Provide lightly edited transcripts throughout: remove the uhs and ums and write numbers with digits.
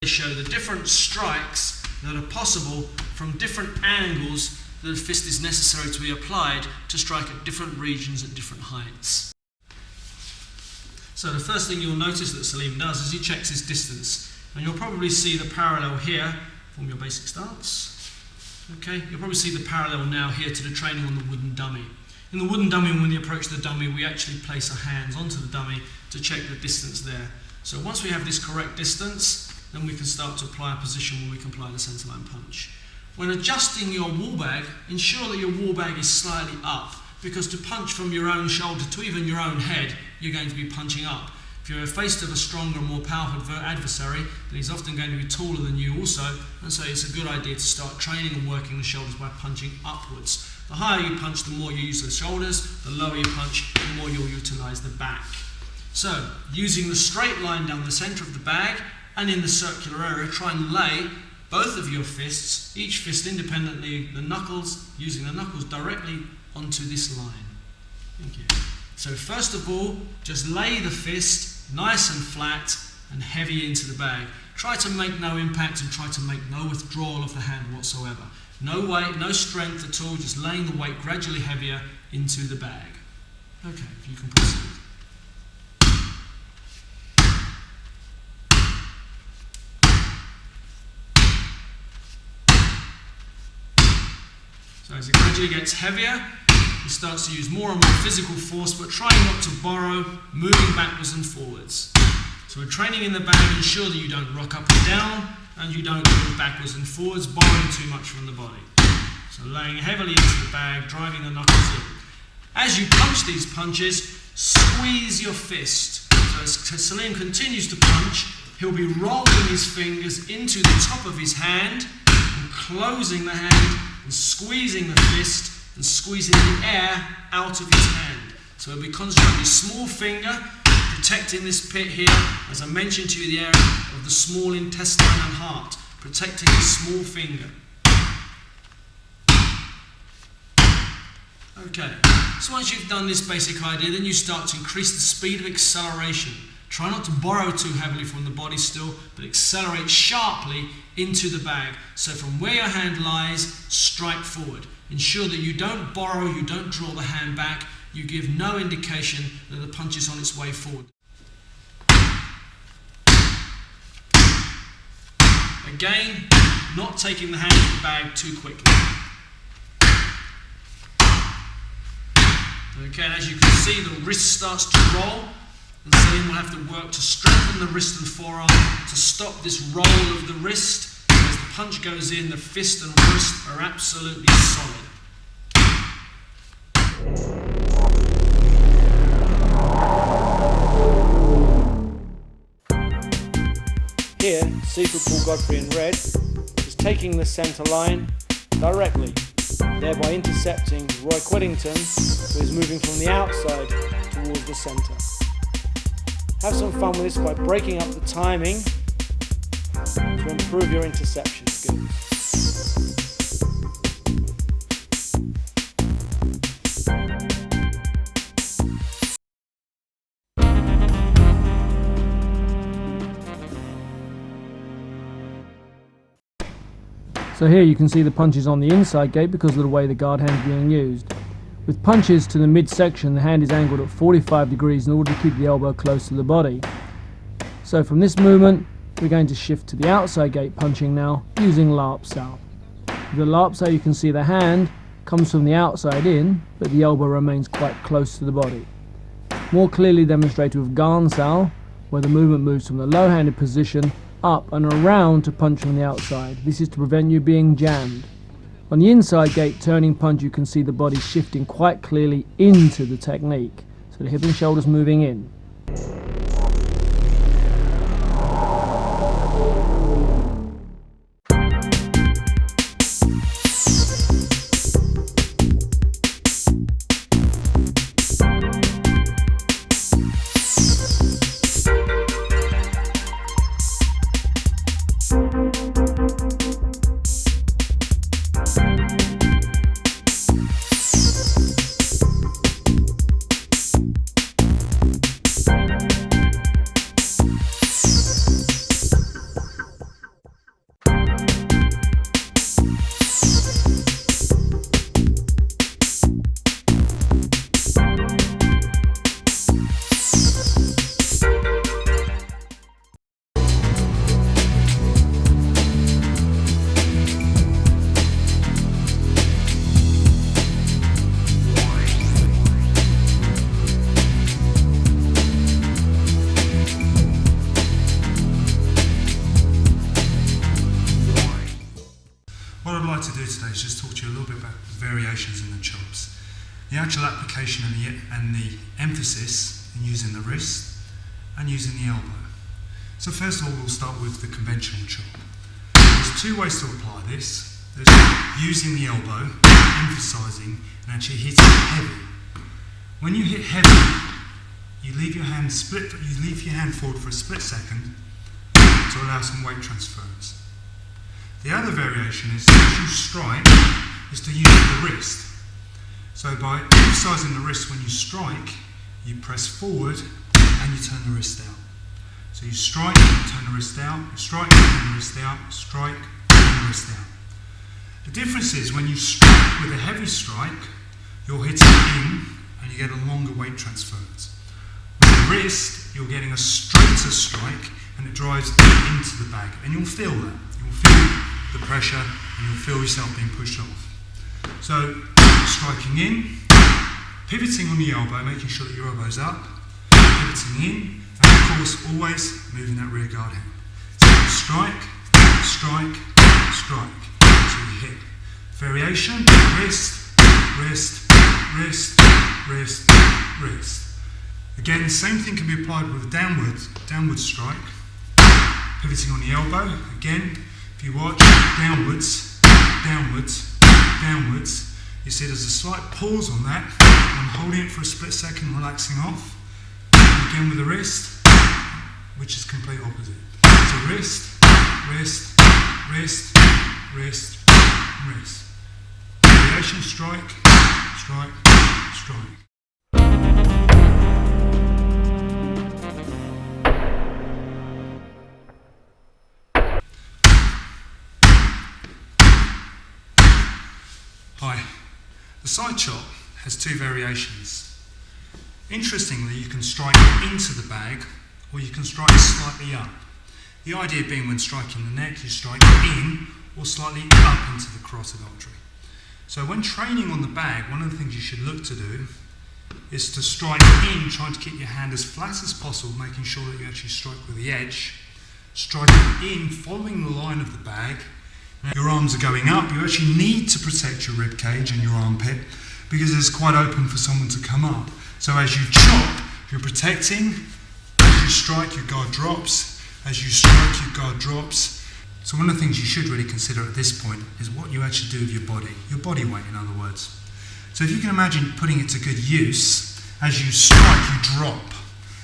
They show the different strikes that are possible from different angles that a fist is necessary to be applied to strike at different regions at different heights. So the first thing you'll notice that Salim does is he checks his distance. And you'll probably see the parallel here from your basic stance. Okay, you'll probably see the parallel now here to the training on the wooden dummy. In the wooden dummy, when we approach the dummy, we actually place our hands onto the dummy to check the distance there. So once we have this correct distance, then we can start to apply a position where we can apply the centre line punch. When adjusting your wall bag, ensure that your wall bag is slightly up, because to punch from your own shoulder to even your own head, you're going to be punching up. If you're faced with a stronger, more powerful adversary, then he's often going to be taller than you also, and so it's a good idea to start training and working the shoulders by punching upwards. The higher you punch, the more you use the shoulders. The lower you punch, the more you'll utilise the back. So, using the straight line down the centre of the bag and in the circular area, try and lay both of your fists, each fist independently, the knuckles, using the knuckles directly onto this line. Thank you. So first of all, just lay the fist nice and flat and heavy into the bag. Try to make no impact and try to make no withdrawal of the hand whatsoever. No weight, no strength at all, just laying the weight gradually heavier into the bag. Okay, if you can proceed. So as it gradually gets heavier, he starts to use more and more physical force, but trying not to borrow, moving backwards and forwards. So we're training in the bag, ensure that you don't rock up and down, and you don't move backwards and forwards, borrowing too much from the body. So laying heavily into the bag, driving the knuckles in. As you punch these punches, squeeze your fist. So as Salim continues to punch, he'll be rolling his fingers into the top of his hand, and closing the hand, and squeezing the fist, and squeezing the air out of his hand. So he'll be concentrating his small finger, protecting this pit here, as I mentioned to you, the area of the small intestine and heart, protecting his small finger. Okay, so once you've done this basic idea, then you start to increase the speed of acceleration. Try not to borrow too heavily from the body still, but accelerate sharply into the bag. So from where your hand lies, strike forward. Ensure that you don't borrow, you don't draw the hand back, you give no indication that the punch is on its way forward. Again, not taking the hand off the bag too quickly. Okay, and as you can see, the wrist starts to roll, and Salim will have to work to strengthen the wrist and forearm to stop this roll of the wrist. As the punch goes in, the fist and wrist are absolutely solid. Here, Super Paul Godfrey in red is taking the centre line directly, thereby intercepting Roy Quiddington, who is moving from the outside towards the centre. Have some fun with this by breaking up the timing to improve your interception skills. So here you can see the punches on the inside gate because of the way the guard hand is being used. With punches to the midsection, the hand is angled at 45 degrees in order to keep the elbow close to the body. So from this movement, we're going to shift to the outside gate punching now, using larp sao. With the larp sao, you can see the hand comes from the outside in, but the elbow remains quite close to the body. More clearly demonstrated with gan sao, where the movement moves from the low-handed position up and around to punch from the outside. This is to prevent you being jammed. On the inside gate turning punch, you can see the body shifting quite clearly into the technique, so the hip and shoulders moving in. like to do today is just talk to you a little bit about the variations in the chops. The actual application and the emphasis in using the wrist and using the elbow. So first of all, we'll start with the conventional chop. There's two ways to apply this. There's using the elbow, emphasising, and actually hitting heavy. When you hit heavy, you leave your hand forward for a split second to allow some weight transference. The other variation is as you strike, is to use the wrist. So by emphasising the wrist when you strike, you press forward and you turn the wrist out. So you strike, you turn the wrist out, you strike, you turn the wrist out, strike, turn the wrist out. The difference is when you strike with a heavy strike, you're hitting in and you get a longer weight transference. With the wrist, you're getting a straighter strike and it drives into the bag. And you'll feel that. You'll feel the pressure and you'll feel yourself being pushed off. So, striking in, pivoting on the elbow, making sure that your elbow's up, pivoting in, and of course always moving that rear guard hand. So strike, strike, strike. So you hit. Variation, wrist, wrist, wrist, wrist, wrist. Again, the same thing can be applied with a downward strike. Pivoting on the elbow, again, if you watch, downwards, downwards, downwards. You see there's a slight pause on that. I'm holding it for a split second, relaxing off. And again with the wrist, which is complete opposite. So wrist, wrist, wrist, wrist, wrist. Variation, strike, strike, strike. Hi. The side chop has two variations. Interestingly, you can strike into the bag or you can strike slightly up. The idea being when striking the neck, you strike in or slightly up into the carotid artery. So when training on the bag, one of the things you should look to do is to strike in, trying to keep your hand as flat as possible, making sure that you actually strike with the edge. Striking in, following the line of the bag. Your arms are going up, you actually need to protect your rib cage and your armpit because it's quite open for someone to come up. So as you chop, you're protecting. As you strike, your guard drops. As you strike, your guard drops. So one of the things you should really consider at this point is what you actually do with your body weight in other words. So if you can imagine putting it to good use, as you strike, you drop.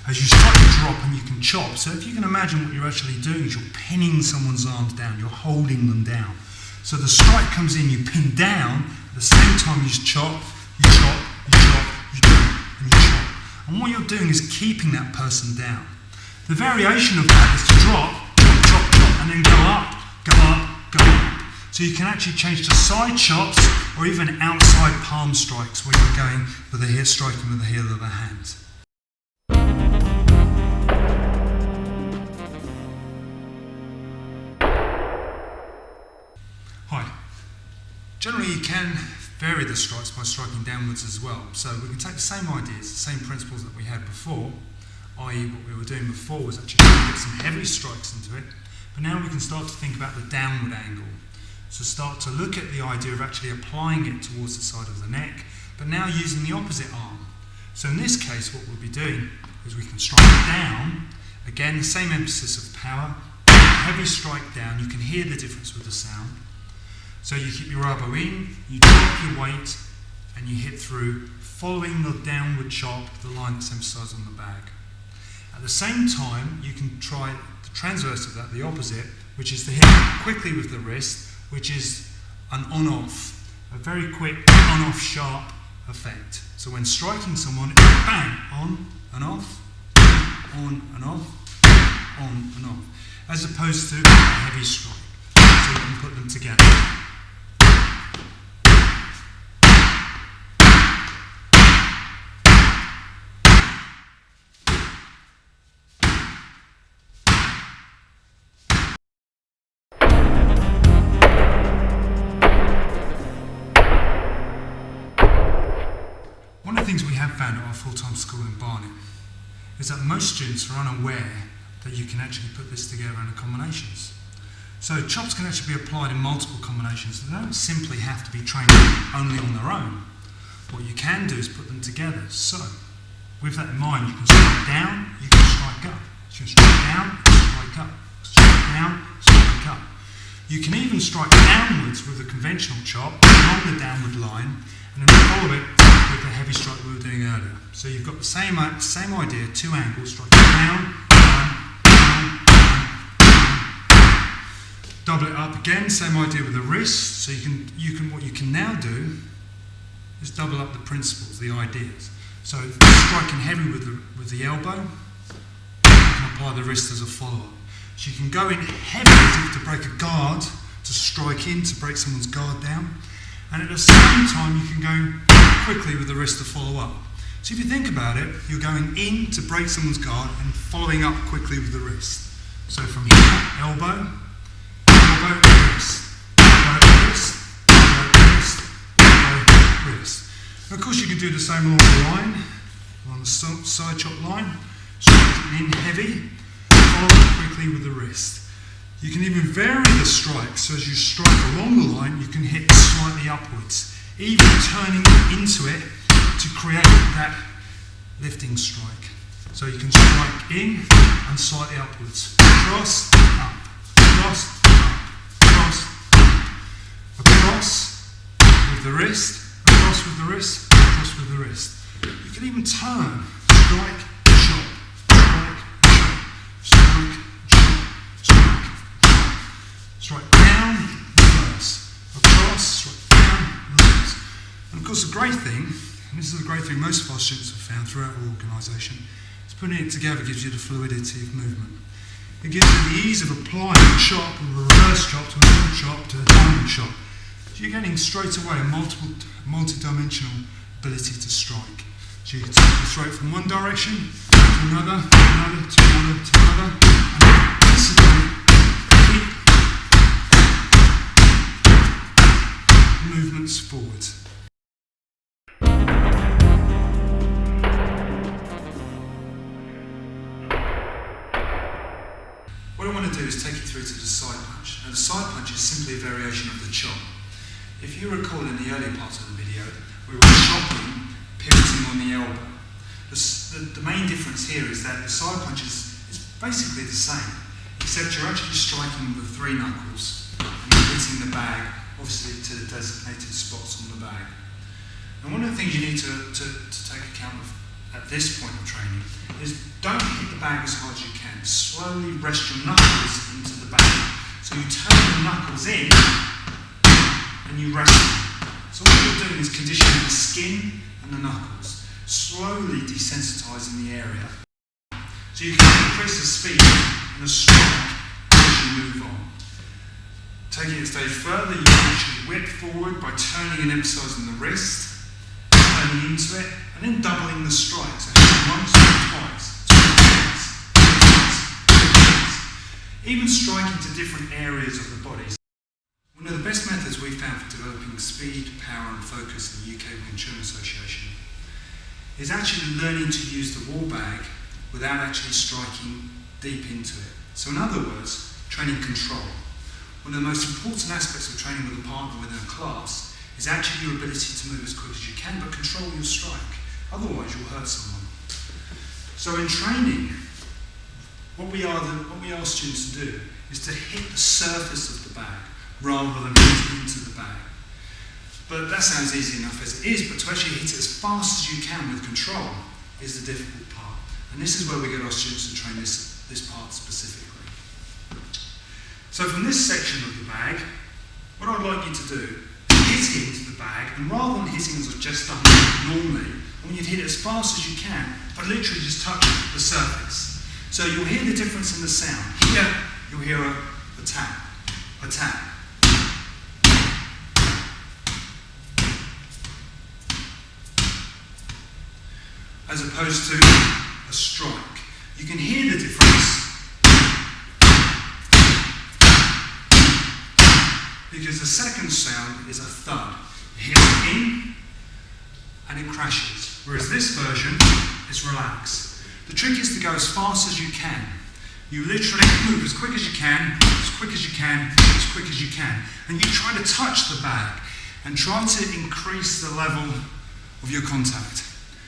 As you strike, you drop and you can chop. So if you can imagine what you're actually doing is you're pinning someone's arms down, you're holding them down. So the strike comes in, you pin down, at the same time you chop, you chop, you chop, you chop, and you chop. And what you're doing is keeping that person down. The variation of that is to drop, chop, chop, chop, and then go up, go up, go up. So you can actually change to side chops or even outside palm strikes where you're going with the heel, striking with the heel of the hand. Hi. Generally you can vary the strikes by striking downwards as well. So we can take the same ideas, the same principles that we had before, i.e. what we were doing before was actually trying to get some heavy strikes into it, but now we can start to think about the downward angle. So start to look at the idea of actually applying it towards the side of the neck, but now using the opposite arm. So in this case what we'll be doing is we can strike down, again the same emphasis of power, heavy strike down, you can hear the difference with the sound. So you keep your elbow in, you drop your weight, and you hit through, following the downward chop, the line that's emphasised on the bag. At the same time, you can try the transverse of that, the opposite, which is to hit quickly with the wrist, which is an on-off, a very quick on-off sharp effect. So when striking someone, it's bang, on and off, on and off, on and off, as opposed to a heavy strike. So you can put them together. One of the things we have found at our full-time school in Barnet is that most students are unaware that you can actually put this together in combinations. So chops can actually be applied in multiple combinations. They don't simply have to be trained only on their own. What you can do is put them together. So, with that in mind, you can strike down, you can strike up. You can strike down, strike up. Strike down, strike up. You can even strike downwards with a conventional chop, along the downward line, and then follow it with the heavy strike we were doing earlier. So you've got the same idea, two angles, strike down, down, down, down. Double it up again, same idea with the wrist. So what you can now do is double up the principles, the ideas. So striking heavy with the elbow, you can apply the wrist as a follow-up. So you can go in heavy as if to break a guard, to strike in, to break someone's guard down, and at the same time you can go quickly with the wrist to follow up. So if you think about it, you're going in to break someone's guard and following up quickly with the wrist. So from here, elbow, elbow, wrist, elbow, wrist, elbow, wrist, elbow, wrist. And of course you can do the same along the line, along the side chop line, strike in heavy, follow up quickly with the wrist. You can even vary the strike, so as you strike along the line, you can hit slightly upwards, even turning into it to create that lifting strike. So you can strike in and slightly upwards. Cross, up, cross, up, cross, up. Across with the wrist, across with the wrist, across with the wrist. You can even turn, strike, chop, strike, chop, strike, chop, strike, chop. Strike down, reverse. Across, strike down, reverse. And of course the great thing, and this is the great thing most of our students have found throughout our organisation, is putting it together gives you the fluidity of movement. It gives you the ease of applying a chop, a reverse chop to a double chop to a diamond chop. So you're getting straight away a multi-dimensional ability to strike. So you can take the throat from one direction to another, to another, to another, to another, and basically keep movements forward. What I want to do is take you through to the side punch. Now the side punch is simply a variation of the chop. If you recall in the earlier part of the video, we were chopping, pivoting on the elbow. The main difference here is that the side punch is basically the same, except you're actually striking with the three knuckles and you're hitting the bag, obviously to the designated spots on the bag. And one of the things you need to take account of at this point of training is don't hit the bag as hard as you can. Slowly rest your knuckles into the bag. So you turn the knuckles in and you rest them. So what you're doing is conditioning the skin and the knuckles, slowly desensitizing the area. So you can increase the speed and the strike as you move on. Taking it a stage further, you can actually whip forward by turning and emphasizing the wrist, turning into it, and then doubling the strike. So once, twice, twice, twice, twice. Even striking to different areas of the body. One of the best methods we've found for developing speed, power and focus in the UK Win Chun Association is actually learning to use the wall bag without actually striking deep into it. So in other words, training control. One of the most important aspects of training with a partner within a class is actually your ability to move as quick as you can, but control your strike. Otherwise, you'll hurt someone. So in training, what we ask students to do is to hit the surface of the bag rather than hit into the bag. But that sounds easy enough as it is, but to actually hit it as fast as you can with control is the difficult part. And this is where we get our students to train this part specifically. So from this section of the bag, what I'd like you to do is hit into the bag, and rather than hitting as I've just done normally, I want you to hit it as fast as you can, but literally just touch the surface. So you'll hear the difference in the sound. Here, you'll hear a tap, a tap. As opposed to a strike. You can hear the difference because the second sound is a thud. You hit it in and it crashes, whereas this version is relaxed. The trick is to go as fast as you can. You literally move as quick as you can, and you try to touch the bag and try to increase the level of your contact.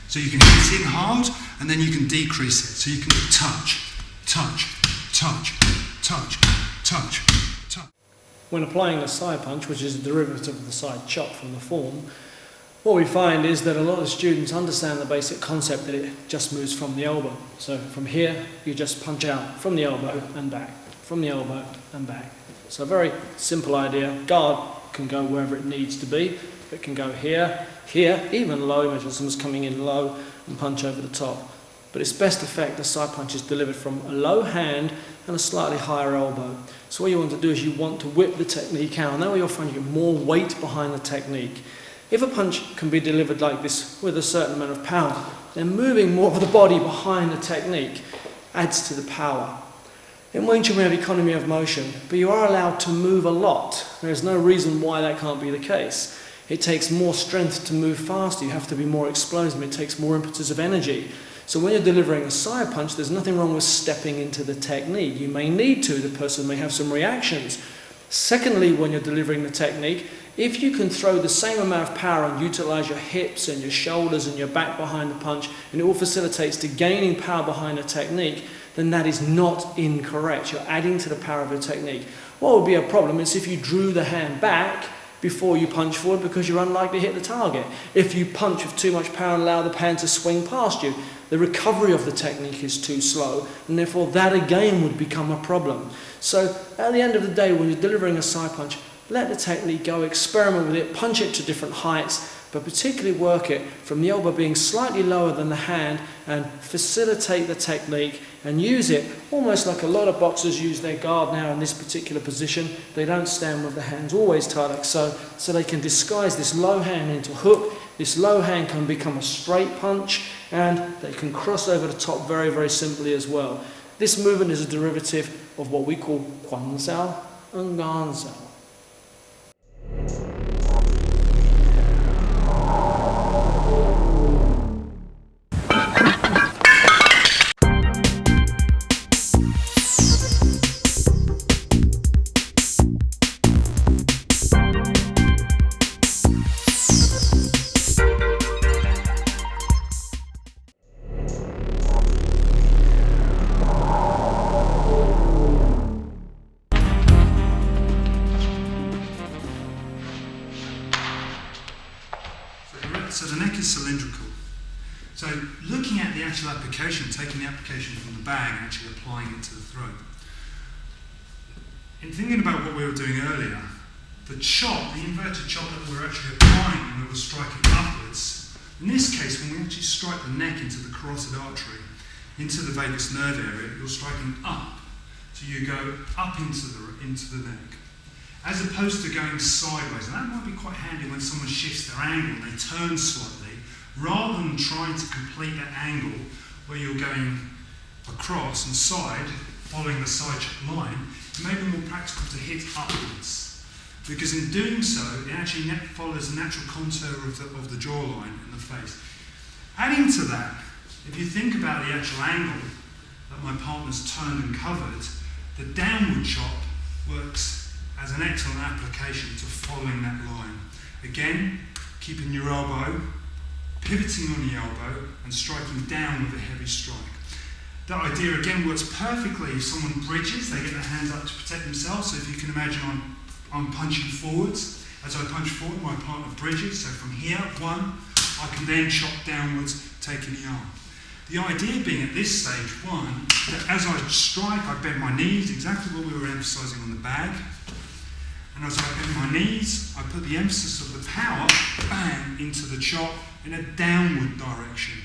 So you can hit in hard and then you can decrease it. So you can touch, touch, touch, touch, touch, touch. When applying a side punch, which is a derivative of the side chop from the form, what we find is that a lot of students understand the basic concept that it just moves from the elbow. So from here, you just punch out from the elbow and back, from the elbow and back. So a very simple idea. Guard can go wherever it needs to be. It can go here, here, even low. Imagine someone's coming in low and punch over the top. But its best effect, the side punch, is delivered from a low hand and a slightly higher elbow. So what you want to do is you want to whip the technique out, and that way you'll find you get more weight behind the technique. If a punch can be delivered like this with a certain amount of power, then moving more of the body behind the technique adds to the power. In Wing Chun we have economy of motion, but you are allowed to move a lot. There's no reason why that can't be the case. It takes more strength to move faster, you have to be more explosive, it takes more impetus of energy. So when you're delivering a side punch, there's nothing wrong with stepping into the technique. You may need to, the person may have some reactions. Secondly, when you're delivering the technique, if you can throw the same amount of power and utilize your hips and your shoulders and your back behind the punch, and it all facilitates to gaining power behind the technique, then that is not incorrect. You're adding to the power of your technique. What would be a problem is if you drew the hand back before you punch forward, because you're unlikely to hit the target. If you punch with too much power and allow the hand to swing past you, the recovery of the technique is too slow, and therefore that again would become a problem. So at the end of the day, when you're delivering a side punch, let the technique go, experiment with it, punch it to different heights, but particularly work it from the elbow being slightly lower than the hand, and facilitate the technique and use it almost like a lot of boxers use their guard now in this particular position. They don't stand with the hands always tied like so they can disguise this low hand into hook. This low hand can become a straight punch, and they can cross over the top very, very simply as well. This movement is a derivative of what we call Quan Sao and Gan Sao. So the neck is cylindrical. So looking at the actual application, taking the application from the bag and actually applying it to the throat. In thinking about what we were doing earlier, the chop, the inverted chop that we're actually applying when we were striking upwards, in this case when we actually strike the neck into the carotid artery, into the vagus nerve area, you're striking up. So you go up into the neck, as opposed to going sideways. And that might be quite handy when someone shifts their angle and they turn slightly, rather than trying to complete that angle where you're going across and side, following the side chop line. It may be more practical to hit upwards, because in doing so, it actually follows the natural contour of the jawline and the face. Adding to that, if you think about the actual angle that my partner's turned and covered, the downward chop works as an excellent application to following that line. Again, keeping your elbow, pivoting on the elbow and striking down with a heavy strike. That idea again works perfectly if someone bridges, they get their hands up to protect themselves. So if you can imagine I'm punching forwards. As I punch forward, my partner bridges. So from here, one, I can then chop downwards, taking the arm. The idea being at this stage, one, that as I strike, I bend my knees, exactly what we were emphasising on the bag. And as I bend my knees, I put the emphasis of the power, bang, into the chop in a downward direction.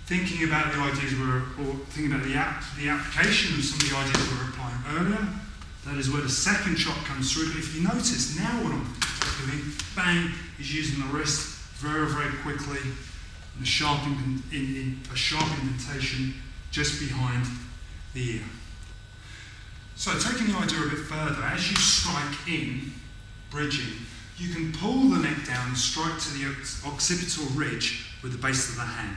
Thinking about the ideas thinking about the application of some of the ideas we were applying earlier, that is where the second chop comes through. But if you notice, now what I'm doing, bang, is using the wrist very, very quickly, and a sharp indentation just behind the ear. So taking the idea a bit further, as you strike in, bridging, you can pull the neck down and strike to the occipital ridge with the base of the hand.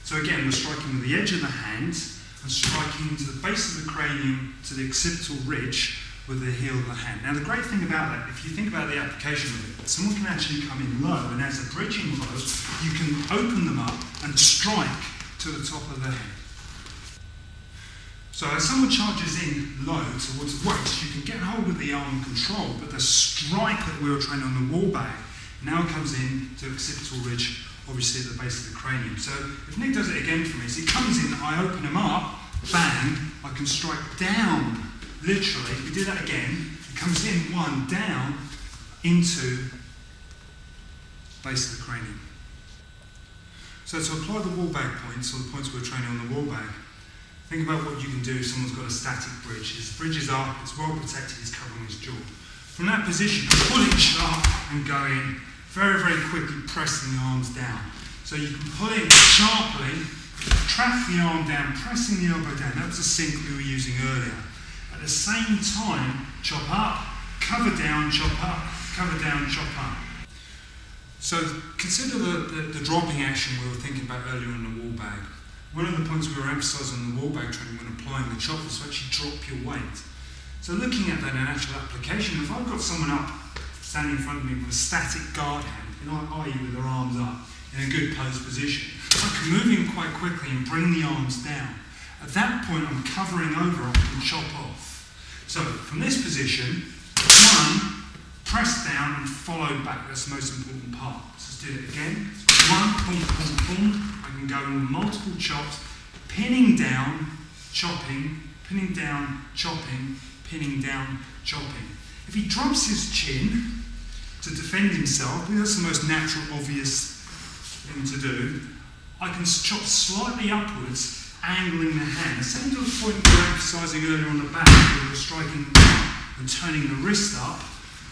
So again, we're striking with the edge of the hand and striking into the base of the cranium to the occipital ridge with the heel of the hand. Now the great thing about that, if you think about the application of it, someone can actually come in low, and as a bridging low, you can open them up and strike to the top of the head. So as someone charges in low towards the waist, you can get hold of the arm control, but the strike that we were trained on the wall bag now comes in to occipital ridge, obviously at the base of the cranium. So if Nick does it again for me, so he comes in, I open him up, bang, I can strike down, literally, if we do that again, it comes in one, down, into base of the cranium. So to apply the wall bag points, or the points we're training on the wall bag, think about what you can do if someone's got a static bridge. His bridge is up, it's well protected, he's covering his jaw. From that position, pull it sharp and go in, very, very quickly pressing the arms down. So you can pull in sharply, trap the arm down, pressing the elbow down. That was the sync we were using earlier. At the same time, chop up, cover down, chop up, cover down, chop up. So consider the dropping action we were thinking about earlier in the wall bag. One of the points we were emphasising on the wall bag training when applying the chop was to actually drop your weight. So looking at that in actual application, if I've got someone up standing in front of me with a static guard hand, i.e. with their arms up in a good posed position, I can move in quite quickly and bring the arms down. At that point I'm covering over, I can chop off. So from this position, one, press down and follow back. That's the most important part. So let's do it again. So one, boom, boom, boom. I can go in multiple chops, pinning down, chopping, pinning down, chopping, pinning down, chopping. If he drops his chin to defend himself, because that's the most natural, obvious thing to do, I can chop slightly upwards, angling the hand. Same to the point we were emphasising earlier on the back, where we were striking and turning the wrist up.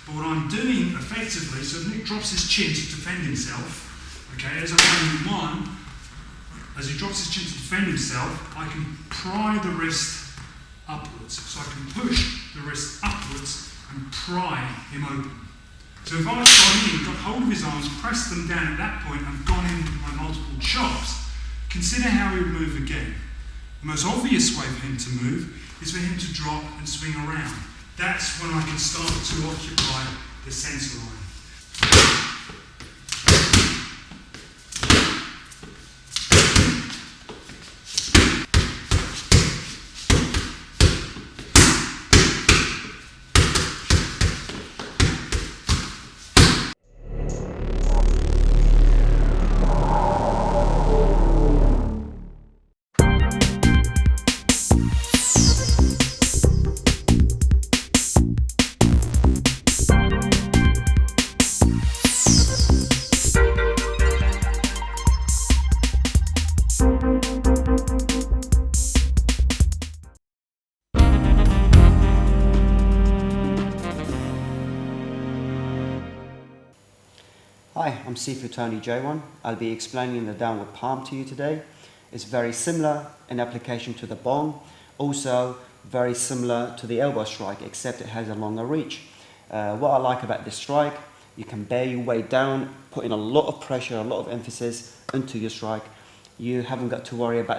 But what I'm doing effectively, so if Nick drops his chin to defend himself, okay, as I'm doing one, as he drops his chin to defend himself, I can pry the wrist upwards. So I can push the wrist upwards and pry him open. So if I've gone in, got hold of his arms, pressed them down at that point, and gone in with my multiple chops, consider how he would move again. The most obvious way for him to move is for him to drop and swing around. That's when I can start to occupy the centre line. Hi, I'm Sifu Tony J1. I'll be explaining the downward palm to you today. It's very similar in application to the bong, also very similar to the elbow strike, except it has a longer reach. What I like about this strike, you can bear your weight down, put in a lot of pressure, a lot of emphasis into your strike. You haven't got to worry about